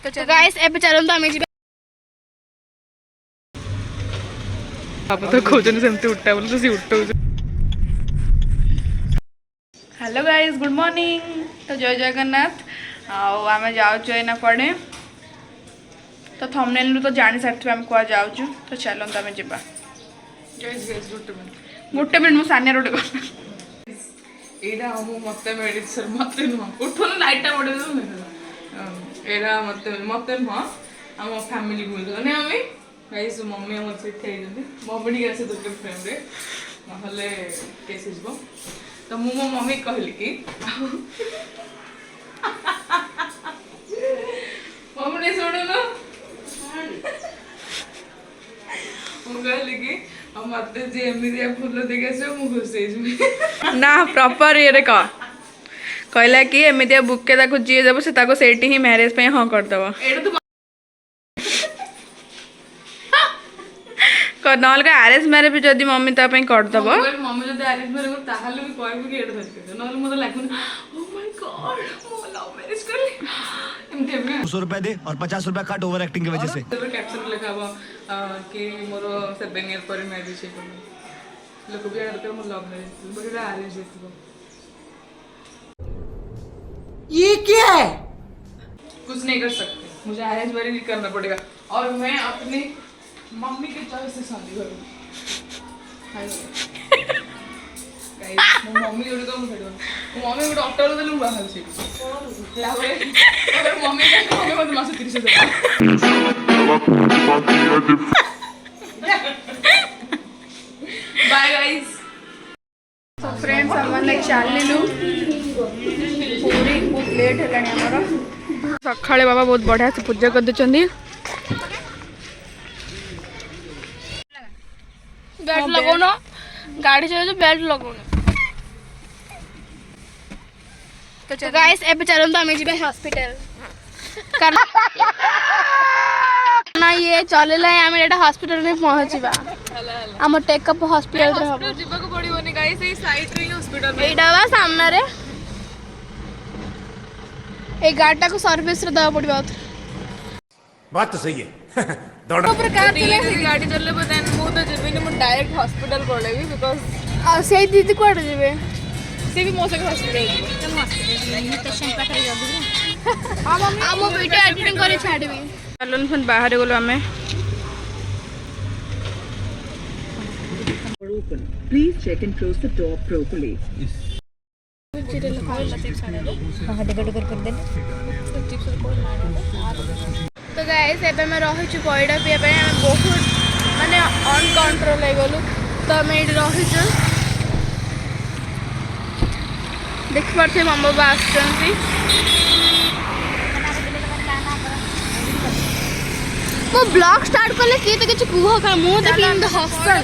तो गाइस एबे चलंतु आमे जिबे आप तो खोजन सेमती उठा बोले तो सी उठो। Hello guys good morning. तो जय जगन्नाथ आम जाऊँ एना कड़े तो थंबनेल तो जानी सारी आम क्या जाऊँ तो चलते आम जा गोटे मिनट मु सानिया रोटे यहाँ मत मेडिसिन मत नुह उठो लाइटा बढ़े यहाँ मत मत नुह आम फैमिली को मिलता ना आम गाइस मम्मी आम से मम्मी टी आसे दुर्गा फ्रेम ना केस हो तो मु मो मम्मी कहली कि मम्मी शुणु कहली कि मत जी एमती फुल देखी आस घुसे ना प्रॉपर ये कह कहला कि एमती बुके जी देव से ही मैरेज पे हाँ करदेव ना आरेंज मैरेज भी जदि मम्मी तापाई करदेव मम्मी जब आरेंज मैरेज ताहले भी कहबी कि एटा धरके ना मत लगुन ओ माय गॉड मो लव मैरेज करली एमते 200 रुपए दे और 50 रुपए काट ओवर एक्टिंग की वजह से कैप्शन लिखाबो कि मोर 7 इयर पर मैरिज है लोग भी आकर मो लव मैरेज बट आरेंज देखो ये क्या है कुछ नहीं कर सकते मुझे अरेंज मैरिज ही करना पड़ेगा और मैं अपनी मम्मी के चॉइस से शादी करूँ मम्मी जोड़े तो मम्मी गोटे अटो देलु बाहर से मम्मी मत मास 30,000 बाय गाइस तो फ्रेंड्स हमने चलू पूरी बहुत लेट है सकाळे बाबा बहुत बढ़िया से पूजा कर देछंदी बेल्ट लगोनो गाड़ी चले बेल्ट लगोनो तो गाइस एबे चलंतु आमे जिबे हॉस्पिटल ना ये चलेला आमे एटा हॉस्पिटल में पहुंचीबा हम टेकअप हॉस्पिटल रे हबो जिबा को पड़िबोनी गाइस ए साइड रे हॉस्पिटल में एटा बा सामने रे ए गाड़ी को सर्विस रे दवा पड़िबा बात तो सही है दौड़ प्रकार चले गाड़ी चले देन मु तो जेबे मु डायरेक्ट हॉस्पिटल पळेबी बिकॉज़ से दीदी कोड जेबे से भी मोसे हॉस्पिटल चल हॉस्पिटल पेशेंट पाखरे जाबी हम वीडियो एडिटिंग करे छाडबी चलन फन बाहर गेलो हमें Please check and close the door properly. तो गाइस एबे मैं रहिछु पयडा पिया पे हम बहुत माने अनकंट्रोल हो गलु तो हम एडी रहिछु देख परथे मम्मा बास चंती वो ब्लॉग स्टार्ट करले की तो कुछ कुह का मुंह देखि इन द हॉस्टल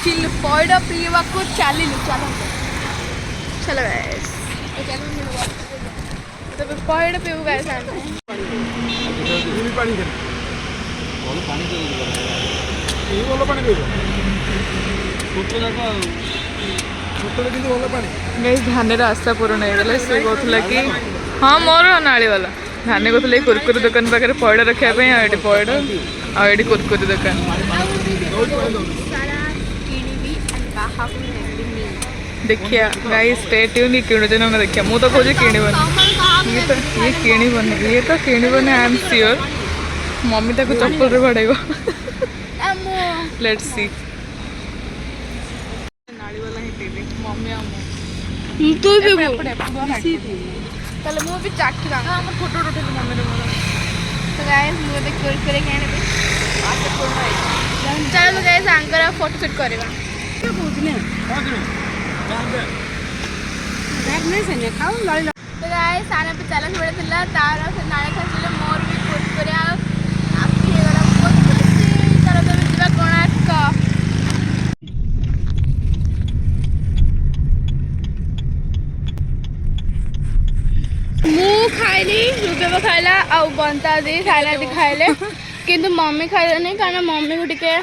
चिल पयडा पियवा को चलिलु चलो चलो गाइस तो पयडा पिउ गाइस हम पानी दे बोलो पानी दे ये बोलो पानी दे फोटो लगा फोटो लगी बोलो पानी गाइस धान रास्ता पूर्ण हो गला से कहथला कि हां मोर नाली वाला धान कहथले कुरकुरे दुकान पाखरे पयडा रखिया पे एडी पयडा आ एडी कुरकुरे दुकान देखिया गाइस स्टे ट्यून किणु जन देखिया मु तो खोजे किणबन ये किणबन ये तो किणबन आई एम श्योर मम्मी ताको चप्पल रे बड़ाइबो लेट्स सी नाली वाला ही टीवी मम्मी आमो तू भी चल मु भी चाकी रहा हम फोटो उठे मम्मी रे मोर तो गाइस मु देख करे केने पे आसे फोटो आई चल तो गाइस आंकर फोटो शूट करबा के पूछने बैग नहीं से ने खाऊ लड़ी तो गाइस सारे पे चैलेंज बड़े थिला तार से नाले खसले मोर भी कुरकुरे आ आपकी एगरा बहुत खुशी चलो तो जिबा कोणार्क मु खाइली रुबे खाइला आ बंता दी खाइला दी खाइले किंतु मम्मी खाइले नहीं कारण मम्मी को टिके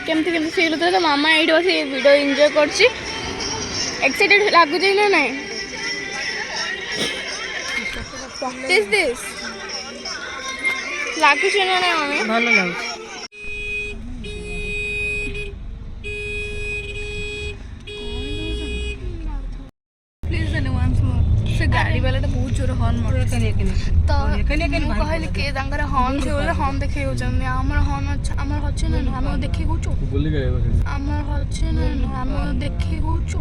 केमती केमती फील होता तो मामा एडी बसी वीडियो एंजॉय करछि एक्साइटेड लागु जे ना नहीं टेस्ट दिस ଲାଗୁଛି ନା ନାଇଁ ମମି? ଭଲ ଲାଗୁଛି। ସେ ଗାଡ଼ି ବାଲାଟା ବହୁତ ଜୋର ହର୍ନ ମାରୁଛି ତ ମୁଁ କହିଲି କି ତାଙ୍କର ହର୍ନ ଥିବ ବୋଲେ ହର୍ନ ଦେଖେଇ ହେଉଛନ୍ତି ଆମର ହର୍ନ ଅଛି ଆମର ଅଛି ନା ନାହିଁ ଆମେ ଦେଖେଇ ହେଉଛୁ ଆମର ଅଛି ନା ନାହିଁ ଆମେ ଦେଖେଇ ହେଉଛୁ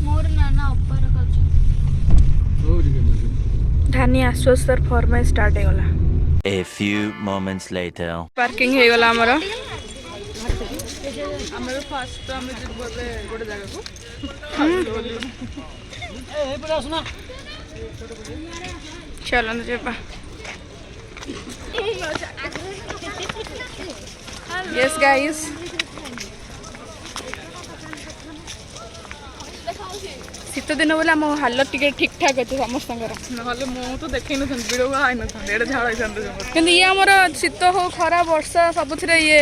ମୋର ନା ଅପାର ଅଛି ଧାନି ଆସୁ ଆସୁ ତାର ଫର୍ମାଇଜ ଷ୍ଟାର୍ଟ ହେଇଗଲା। A few moments later. Parking ହେଇଗଲା ଆମର ଫାଷ୍ଟ ଆମେ ଯିବୁ ଏବେ ଗୋଟେ ଜାଗାକୁ ଚାଲନ୍ତୁ ଯିବା। Yes guys, ଶୀତ ଦିନ ବୋଲେ ଆମ ହାଲତ ଟିକେ ଠିକ୍ ଠାକ୍ ଅଛି ସମସ୍ତଙ୍କର ନହେଲେ ମୁଁ ତ ଦେଖେଇ ନଥାନ୍ତି ଭିଡ଼ିଓ ଆଇନଥାନ୍ତି ଏଇଟା ଝାଳ ହେଇଥାନ୍ତେ କିନ୍ତୁ ଇଏ ଆମର ଶୀତ ହଉ ଖରା ବର୍ଷା ସବୁଥିରେ ଇଏ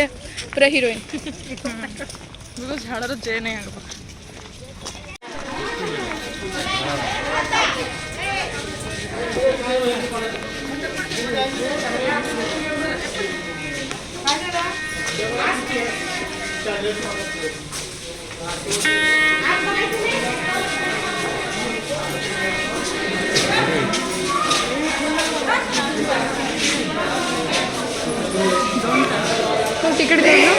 ପୁରା ହିରୋଇନ୍ ବିକଜ ଝାଳର ଜେ ନାହିଁ ଆଗ टिकट देना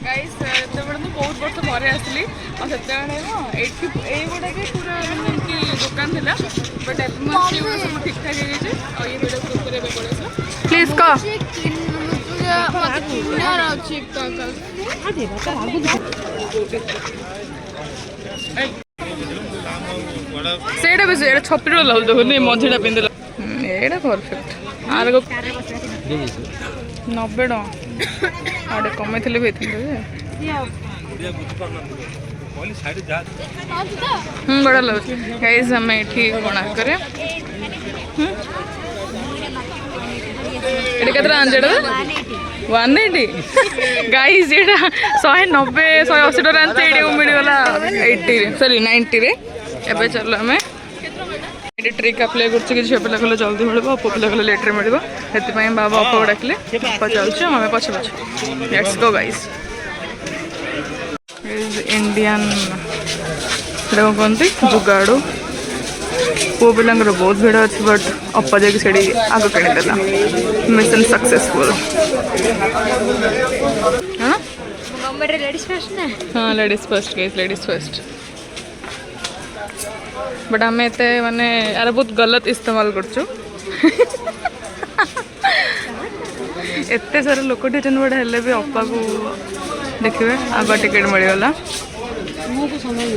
गाइस ଯେତେବେଳେ ମୁଁ ବହୁତ ବର୍ଷ ପରେ ଆସିଲି ଆଉ ସେତେବେଳେ ଏଇଗୁଡ଼ା ବି ପୁରା ଏମିତି ଦୋକାନ ଥିଲା ବଟ୍ ଏବେ ମୁଁ ଆସିଲି ସବୁ ଠିକ୍ ଠାକ୍ ହେଇଯାଇଛି ଆଉ ଇଏ ଭିଡ଼ିଓ ଉପରେ ଏବେ ପଳେଇଥିଲା ପ୍ଲିଜ୍ କହ ସେଇଟା ବେଶୀ ଏଇଟା ଛପିର ଲାଗୁଛି ଦେଖୁନି ମଝିଟା ପିନ୍ଧିଲା ଏଇଟା ପରଫେକ୍ଟ ଆର 90 ଟଙ୍କା ଆଉ ଟିକେ କମେଇଥିଲେ ବି ହେଇଥାନ୍ତେ ବଢ଼ିଆ ଲାଗୁଛି ଗାଇସ୍ ଆମେ ଏଠି କୋଣାର୍କରେ ଏଠି କେତେ ଟଙ୍କା ଆଣିଛି ଏଇଟା 180 ଗାଇସ୍ ଏଇଟା 190 180 ଟଙ୍କା ଆଣିଛି ଏଇଟାକୁ ମିଳିଗଲା 90ରେ ଏବେ ଚାଲ ଆମେ ଏଠି ଟ୍ରିକ୍ ଆପ୍ଲାଏ କରୁଛୁ କି ଝିଅ ପିଲା କଲେ ଜଲ୍ଦି ମିଳିବ ପୁଅ ପିଲା କଲେ ଲେଟ୍ରେ ମିଳିବ ସେଥିପାଇଁ ବାବା ଅପାକୁ ଡାକିଲେ ଅପା ଚାଲୁଛୁ ଆମେ ପଛେ ପଛେ ଲେଟ୍ସ ଗୋ ଗାଇସ୍ ଇଣ୍ଡିଆନ୍ ସେଟା କ'ଣ କୁହନ୍ତି ଯୁଗାଡ଼ୁ ପୁଅ ପିଲାଙ୍କର ବହୁତ ଭିଡ଼ ଅଛି ବଟ୍ ଅପା ଯାଇକି ସେଠି ଆଗ କିଣିଦେଲା ମିଶନ ସକ୍ସେସଫୁଲ୍ ହଁ ladies first guys ladies first but आम एत माने यार बहुत गलत इस्तेमाल करचु एते सारे लोक ठेचन बट हेले भी अपा को देखिए आग टिकेट मिलगला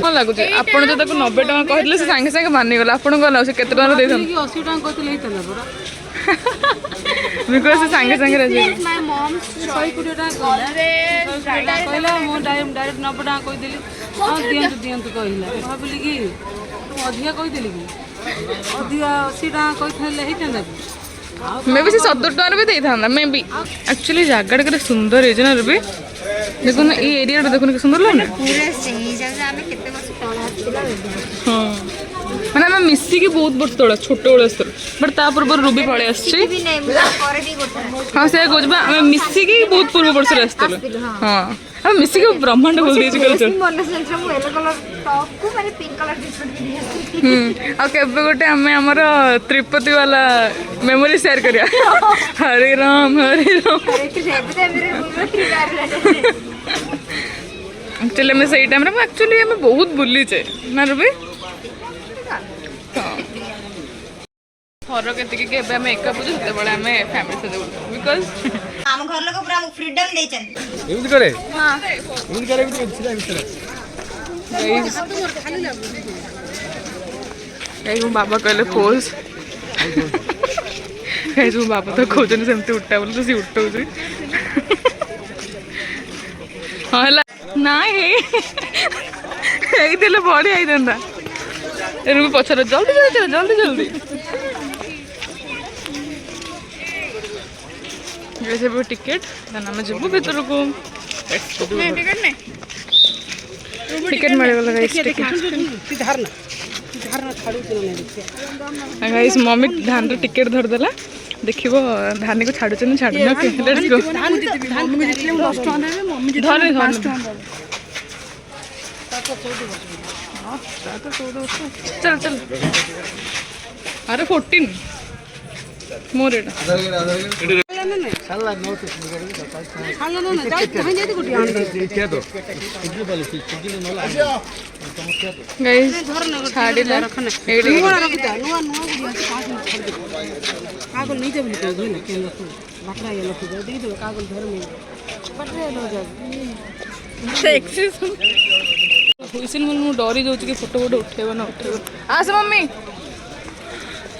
कौन लगुच आप 90 टका कहते से सागे सागे मानिगला आप कौन लगे केते टका दे 80 टका कहते बिकज से सागे सागे रही कहला मो डायरेक्ट 90 टका कहदेली हाँ दिंतु दिंतु कहला भाविली कि अधिका कहदेली कि अधिका 80 टका कहते मे भी 70 टका भी दे था मे भी एक्चुअली जगह के सुंदर है ना रूबी देखो ना ये एरिया देखो कि सुंदर लगे पूरा सही जगह आमे केते वर्ष तळा आथिला हां माने हम मिसी की बहुत वर्ष तळा छोटे बळे अस्तर बट ता पूर्व रूबी पळे आछी भी नै करे भी गोठा हां से गोजबा हम मिसी की बहुत पूर्व वर्ष आस्तर हां हम मिसी के ब्रह्मांड बोल दे कल्चर मन सेंटर मु येलो कलर टॉप को माने पिंक कलर टी-शर्ट भी दिया आ केबे गोटे हमें हमर त्रिपति वाला मेमोरी शेयर करिया हरे राम अरे कि जेबे ते मेरे बुलो की कार लागे एक्चुअली मैं सही टाइम रे एक्चुअली हमें बहुत बुली छे ना रूबी फरक एतिकी के एबे हमें एका बुझु सेते बळे हमें फैमिली से देउ बिकॉज़ हम घर लोग पूरा फ्रीडम दे छन एमती करे हां एमती करे भी छिला मिसरा गाइस बाबा कहले पोज गाइस बाबा तो खोजन सेमती उठा बोल तो सी उठौ छी हां हला नाही हे दिले बॉडी आई दंदा रूबी पछरे जल्दी जल्दी जल्दी जल्दी जैसे भी टिकट देन हमें जब भीतर को टिकट नहीं टिकट मिलगला गाइस गाइस मम्मी धान रो टिकट धर देला देखिबो धान को छाडु छन छाडु न के लेट्स गो मम्मी जितले 10 टका देबे मम्मी जितले 5 टका देबे चल चल अरे 14 मोर एटा गाइस छाडिला एडी कागल नहीं जब निकल गई ना केन लखु बटरा ये लखु दे दो कागल घर में बटरा लो जा सेक्सी हुइसिन मु डरी जाउछ कि फोटो फोटो उठेबो ना उठेबो आस मम्मी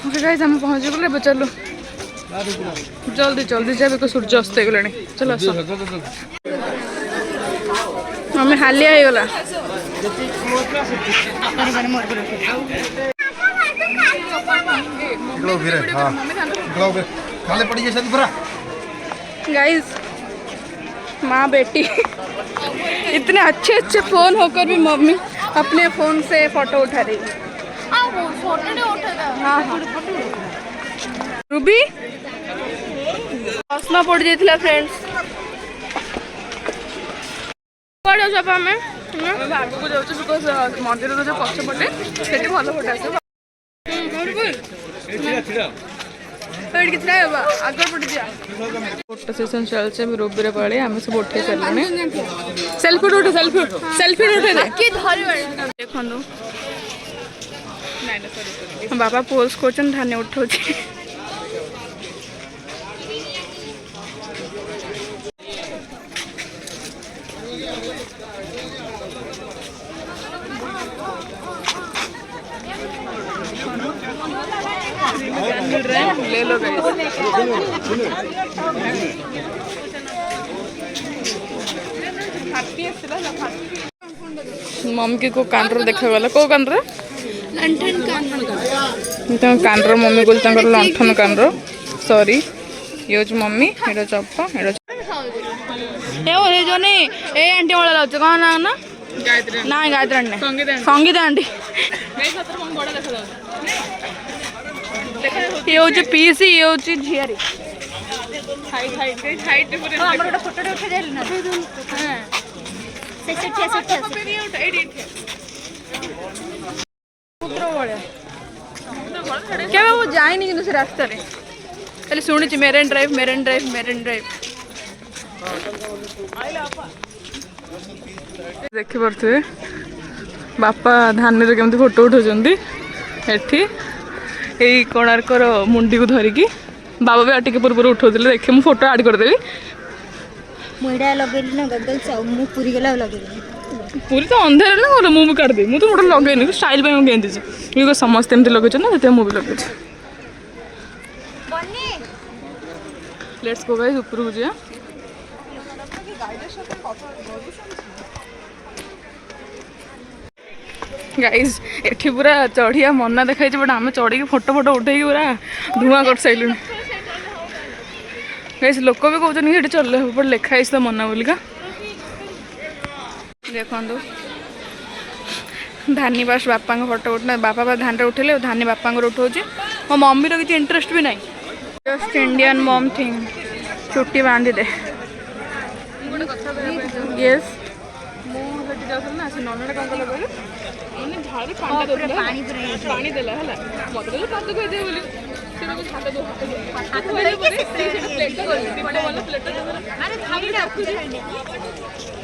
ओके गाइस हम पहुंच गले चलो जल्दी जल्दी जाबे को सूर्य अस्त हो गलानी चलो आस मम्मी हालिया हो गला गाइस माँ बेटी इतने अच्छे अच्छे फोन होकर भी मम्मी अपने फोन से फोटो उठा रही है। फोटो नहीं उठेगा हाँ हाँ रूबी असना पड़ जाइए फ्रेंड्स कौन जाऊँ आप आम भाग को जाऊँ बिकज मंदिर जो पछपटे से भल फोटो आस आगे पटे जा फोटो सेशन चलছে रूबी रे पड़े आम सब उठे सारे सेल्फी उठे सेल्फी सेल्फी उठे दे देखो बाबा पोज कर धान उठा ले लो मम्मी के को कानर देखा गला को कानर लंठन कानर मम्मी को लंठन कानर सॉरी ये मम्मी एटा चप्पा एटा ए जो नहीं ए आंटी वाला लाउछ कौन ना ना गायत्री ना गायत्री आंटी संगीता आंटी ये होची पीसी ये होची झियारी हाइट हाइट हाइट पूरे हमर गोटा फोटो उठा देली ना हां से पुत्र बळे केबे वो जाइनी कि से रास्ता रे खाली सुनिछि मेरेन ड्राइव मेरेन ड्राइव मेरेन ड्राइव देखि परथे बापा धान रे केमती फोटो उठाउछंती एठी यही कोणार्कर मुंडी को धरिकी बाबा भी आटिके पूर्व उठाउले देखे मु फोटो ऐड करदेवी मुइडा लगेली ना गगल मु पूरी गला लगेली पूरी तो अंधेर ना गला मु भी काट दे मु तो मोटर लगेनी स्टाइल पे गेंदी ये को समस्त एमती लगे ना ते मु भी लगे लेट्स गो गाइस ऊपर को जा गाइस एठी पूरा चढ़िया मना देखाई बट आम चढ़ी फोटो फोटो उठे पूरा धुआं कर साइलु गाइस लोक भी कहते ये चल पर लिखाई तो मना बोलिका देखो धानी बास बापा फोटो उठना बापा धान उठेले धानी बापा उठाऊँ मो मम्मी किसी इंटरेस्ट भी ना जस्ट इंडियन मम थिंग चुट्टी बांधी दे यस मुझे जाऊँ ना से नना कौन कल कहलु झाड़ी पानी देला है मत पात कह दे बोली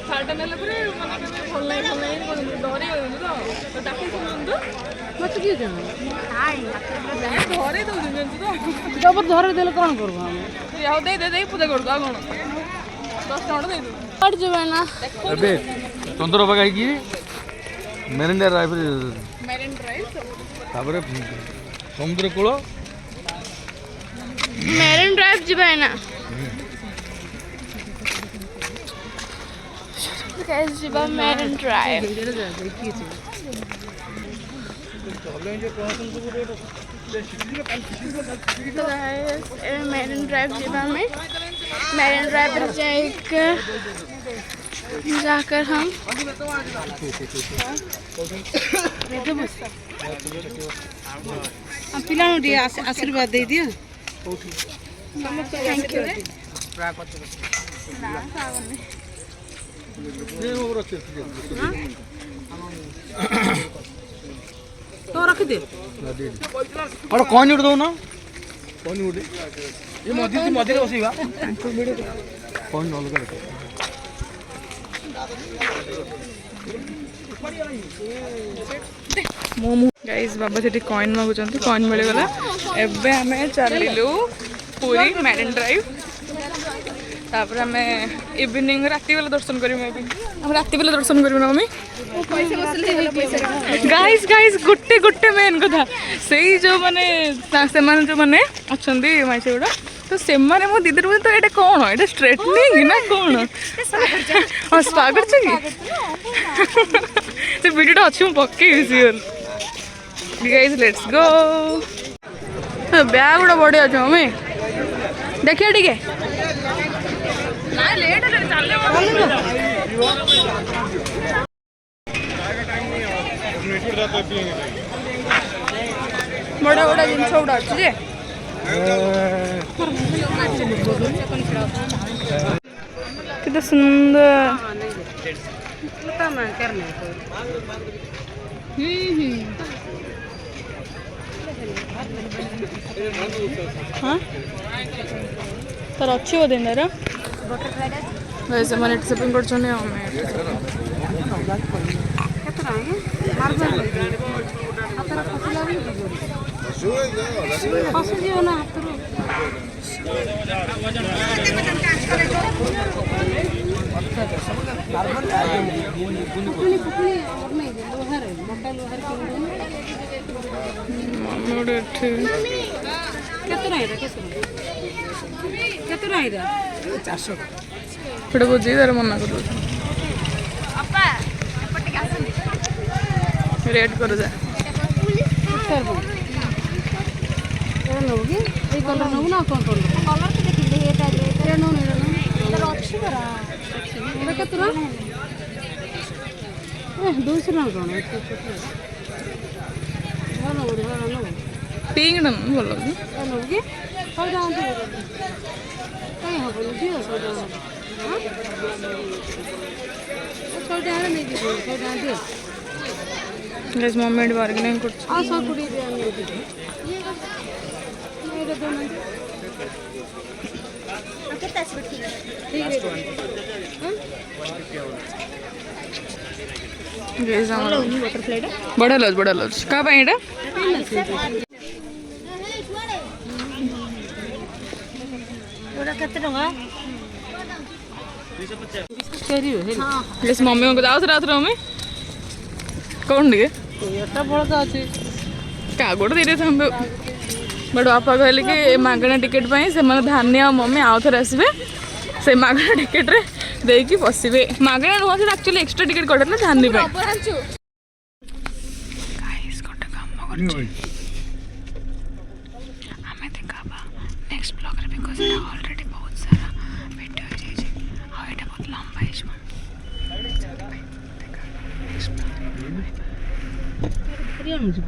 थार्टा ना भल ना डरी मत किए धरे दौर धरे देले कौन करबो हम दे दे पूजा कर कौन 10 टका दे दे ना चंद्र बागा की मेरिन ड्राइव समुद्र कूल मेरिन ड्राइव जीवा ना जीवा मेरिन ड्राइव मेरिन ड्राइव जीवा में मेरिन ड्राइव एक जाकर हम पिला आशीर्वाद दे दियो थैंक यू तो रख दे और कौन उड़ दो ना कौन उड़े ये मध्य बसवा कौन अलग गाइस बाबा से कॉइन मागुचंती कॉइन मिलगला एबे हमें चलिलु पूरी मैरिन ड्राइव तापर हमें इवनिंग राति बेला दर्शन करी मैं हम राति बेला दर्शन करी ना mummy guys guys Gutte Gutte main कथा सेई जो माने से माने जो माने अछंदी माइसे गुडा तो से माने मो दीदी तो एटा कोन एटा स्ट्रेटनिंग ना कोन हां स्पा करछ की से वीडियो अच्छी मु पक्के सियर गाइस लेट्स गो बैग गुडा बड़ी अछि मम्मी देखिए ठीक है ना लेट है चलले बड़ा बड़ा जिनस गुड़ा अच्छे जे कितना सुंदर हाँ तर अच्छी वो दिन रे वैसे मैंने शॉपिंग कर चुने बुझी तार मना कर रेट कर जा कलर नबू ना कौन कौन कलर तो देखिले एटा ये नो नहीं एटा अच्छी करा ये कितना ए 200 ना कौन है हां नो पिंक ना बोल नो के हो जाओ तो कहीं हो बोल दियो सो जाओ हां सो जाओ नहीं दियो सो जाओ गाइस मम्मी बार्गेनिंग कर आ सो कुड़ी दे आने दे मेरे दोनों कितना स्पीड ठीक है गाइस हेलो बटरफ्लाई टा बड़ा लॉज का ପାଇଁ ଏଟା ओरा केते टंगा चेरी है गाइस मम्मी को दाओ रात रे मम्मी कौन दिए एटा बड़ा अछि का गोड़ दे दे हम बड़ बापा कहले कि मागणा टिकेट ପାଇଁ ସେମାନେ धान्य आ मम्मी आउ थर आसबे से मागणा टिकेट रे देकी पसिबे मागणा नुवा से एक्चुअली एक्स्ट्रा टिकेट कटले धान्य ପାଇଁ गाइस कोटा काम कर हमें देखाबा नेक्स्ट ब्लॉग रे बिकॉज़ इट ऑलरेडी बहुत सारा वीडियो हो जाई आ एटा बहुत लंबा है प्रिया मुझे